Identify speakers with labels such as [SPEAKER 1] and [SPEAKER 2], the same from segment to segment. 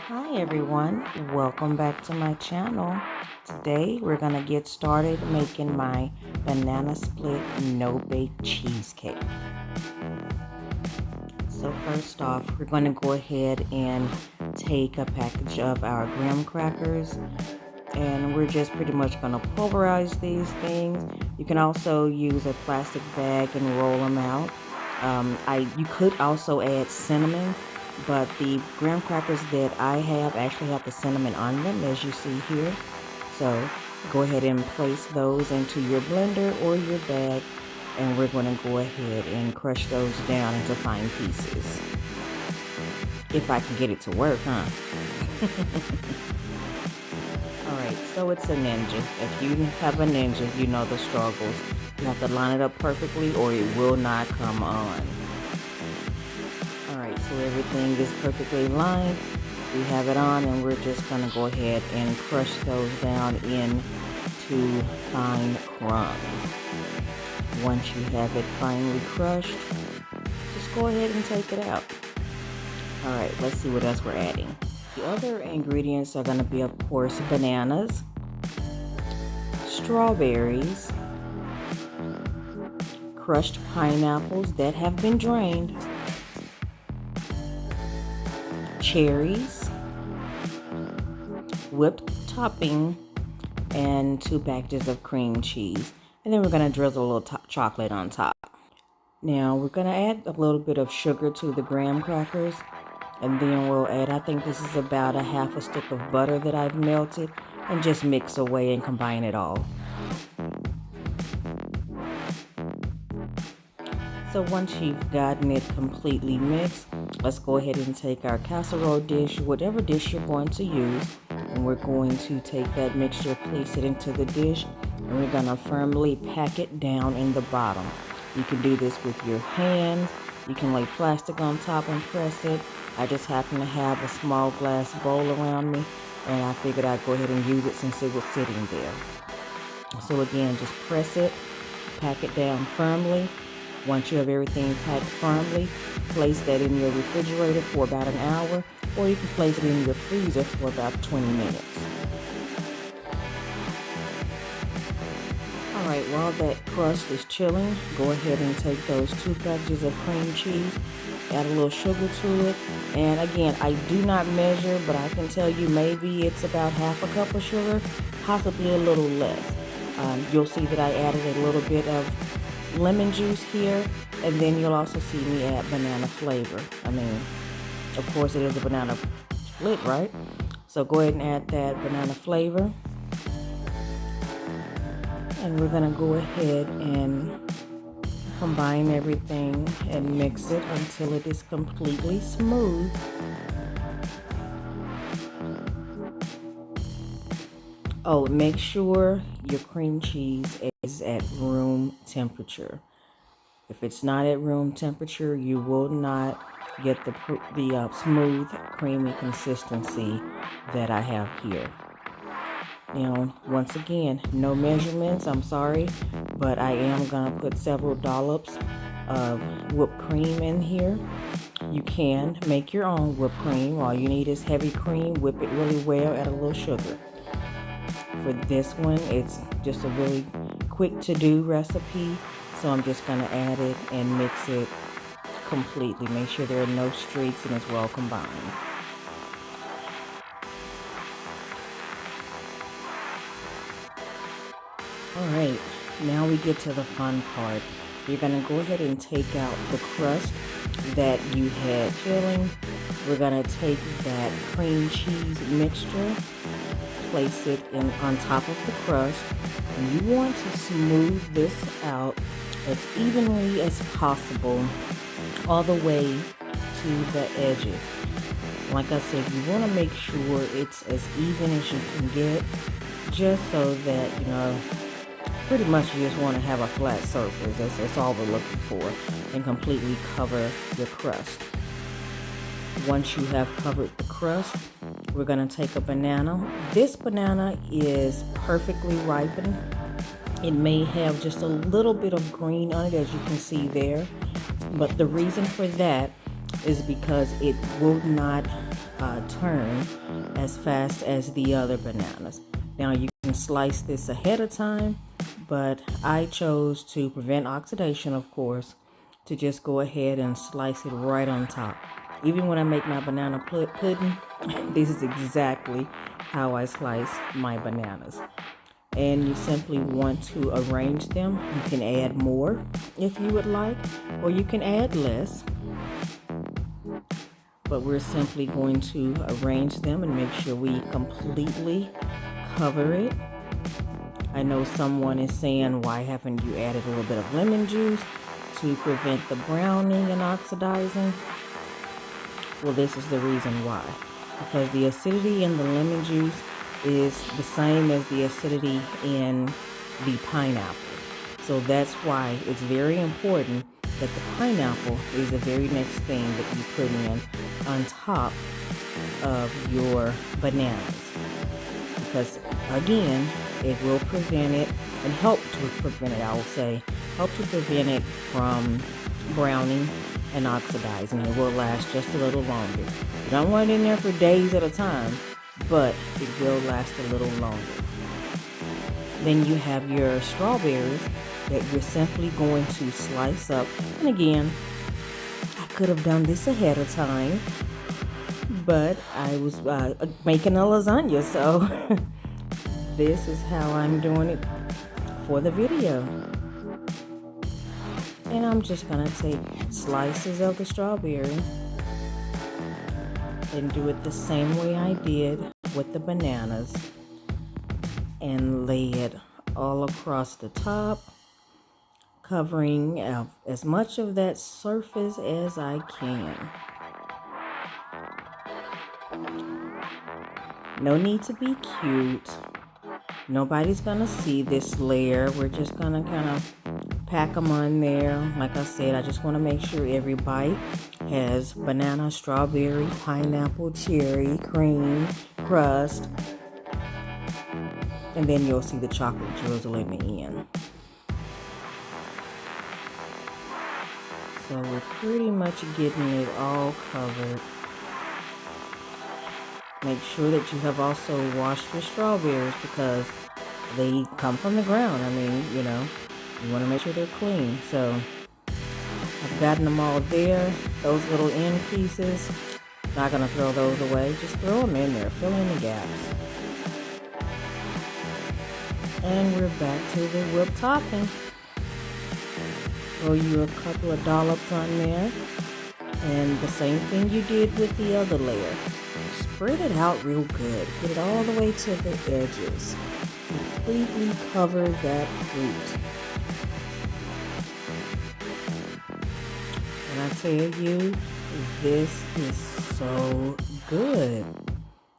[SPEAKER 1] Hi everyone, welcome back to my channel. Today we're gonna get started making my banana split no-bake cheesecake. So first off, we're gonna go ahead and take a package of our graham crackers, and we're just pretty much gonna pulverize these things. You can also use a plastic bag and roll them out. You could also add cinnamon, but the graham crackers that I have actually have the cinnamon on them, as you see here. So go ahead and place those into your blender or your bag, and we're going to go ahead and crush those down into fine pieces. If I can get it to work, huh? Alright, so it's a ninja. If you have a ninja, you know the struggles. You have to line it up perfectly or it will not come on. Alright, so everything is perfectly lined. We have it on, and we're just going to go ahead and crush those down into fine crumbs. Once you have it finely crushed, just go ahead and take it out. Alright, let's see what else we're adding. The other ingredients are going to be, of course, bananas, strawberries, crushed pineapples that have been drained, cherries, whipped topping, and 2 packages of cream cheese. And then we're going to drizzle a little chocolate on top. Now we're going to add a little bit of sugar to the graham crackers. And then we'll add, I think this is about a half a stick of butter that I've melted, and just mix away and combine it all. So once you've gotten it completely mixed, let's go ahead and take our casserole dish, whatever dish you're going to use, and we're going to take that mixture, place it into the dish, and we're going to firmly pack it down in the bottom. You can do this with your hands. You can lay plastic on top and press it. I just happen to have a small glass bowl around me, and I figured I'd go ahead and use it since it was sitting there. So again, just press it, pack it down firmly. Once you have everything packed firmly, place that in your refrigerator for about an hour, or you can place it in your freezer for about 20 minutes. Alright, while that crust is chilling, go ahead and take those 2 packages of cream cheese, add a little sugar to it, and again, I do not measure, but I can tell you maybe it's about half a cup of sugar, possibly a little less. You'll see that I added a little bit of lemon juice here, and then you'll also see me add banana flavor. I mean, of course it is a banana split, right? So go ahead and add that banana flavor. And we're going to go ahead and combine everything and mix it until it is completely smooth. Oh, make sure your cream cheese is at room temperature. If it's not at room temperature, you will not get the smooth, creamy consistency that I have here. Now, once again, no measurements, I'm sorry, but I am going to put several dollops of whipped cream in here. You can make your own whipped cream. All you need is heavy cream, whip it really well, add a little sugar. For this one, it's just a really quick to-do recipe, so I'm just going to add it and mix it completely. Make sure there are no streaks and it's well combined. Alright, now we get to the fun part. You're going to go ahead and take out the crust that you had filling. We're going to take that cream cheese mixture, place it on top of the crust, and you want to smooth this out as evenly as possible all the way to the edges. Like I said, you want to make sure it's as even as you can get, just so that, you know, pretty much you just want to have a flat surface. That's all we're looking for, and completely cover your crust. Once you have covered the crust, we're going to take a banana. This banana is perfectly ripened. It may have just a little bit of green on it, as you can see there. But the reason for that is because it will not turn as fast as the other bananas. Now you can slice this ahead of time, but I chose to prevent oxidation, of course, to just go ahead and slice it right on top. Even when I make my banana pudding, this is exactly how I slice my bananas. And you simply want to arrange them. You can add more if you would like, or you can add less. But we're simply going to arrange them and make sure we completely cover it. I know someone is saying, why haven't you added a little bit of lemon juice to prevent the browning and oxidizing? Well, this is the reason why. Because the acidity in the lemon juice is the same as the acidity in the pineapple. So that's why it's very important that the pineapple is the very next thing that you put in on top of your bananas. Because again, it will prevent it and help to prevent it, I will say, help to prevent it from browning and oxidizing. It will last just a little longer. You don't want it in there for days at a time, but it will last a little longer. Then you have your strawberries that you're simply going to slice up. And again, I could have done this ahead of time, but I was making a lasagna, so this is how I'm doing it for the video. And I'm just going to take slices of the strawberry and do it the same way I did with the bananas and lay it all across the top, covering as much of that surface as I can. No need to be cute. Nobody's going to see this layer. We're just going to kind of pack them on there. Like I said, I just want to make sure every bite has banana, strawberry, pineapple, cherry, cream, crust. And then you'll see the chocolate drizzle in the end. So we're pretty much getting it all covered. Make sure that you have also washed your strawberries because they come from the ground. I mean, you want to make sure they're clean. So I've gotten them all there. Those little end pieces, not going to throw those away. Just throw them in there. Fill in the gaps. And we're back to the whipped topping. Throw you a couple of dollops on there. And the same thing you did with the other layer. Spread it out real good. Get it all the way to the edges. Completely cover that fruit. And I tell you, this is so good.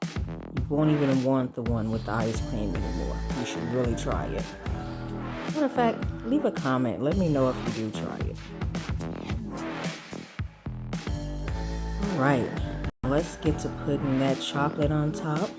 [SPEAKER 1] You won't even want the one with the ice cream anymore. You should really try it. Matter of fact, leave a comment. Let me know if you do try it. All right. Let's get to putting that chocolate on top.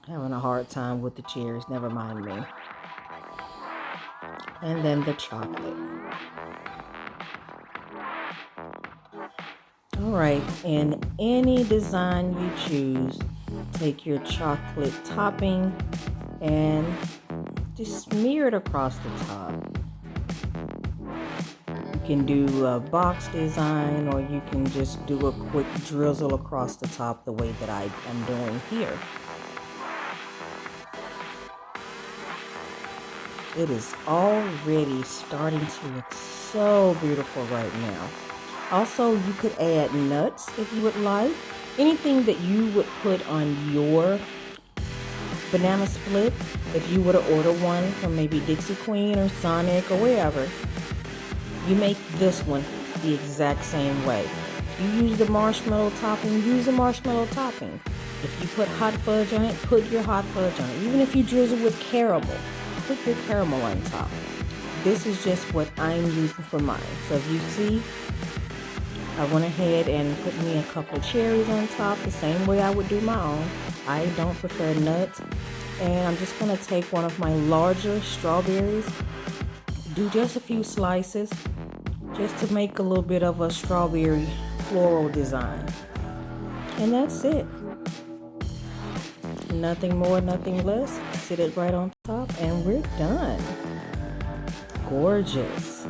[SPEAKER 1] Having a hard time with the cherries, never mind me. And then the chocolate. Alright, in any design you choose, take your chocolate topping and just smear it across the top. You can do a box design or you can just do a quick drizzle across the top the way that I am doing here. It is already starting to look so beautiful right now. Also, you could add nuts if you would like. Anything that you would put on your banana split, if you were to order one from maybe Dixie Queen or Sonic or wherever, you make this one the exact same way. If you use the marshmallow topping, use the marshmallow topping. If you put hot fudge on it, put your hot fudge on it. Even if you drizzle with caramel, put your caramel on top. This is just what I'm using for mine. So if you see, I went ahead and put me a couple of cherries on top the same way I would do my own. I don't prefer nuts. And I'm just going to take one of my larger strawberries, do just a few slices, just to make a little bit of a strawberry floral design. And that's it. Nothing more, nothing less. Sit it right on top and we're done. Gorgeous.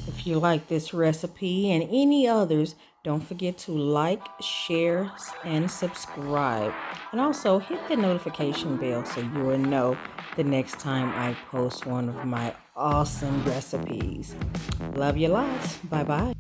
[SPEAKER 1] If you like this recipe and any others, don't forget to like, share, and subscribe. And also hit the notification bell so you will know the next time I post one of my awesome recipes. Love you lots. Bye-bye.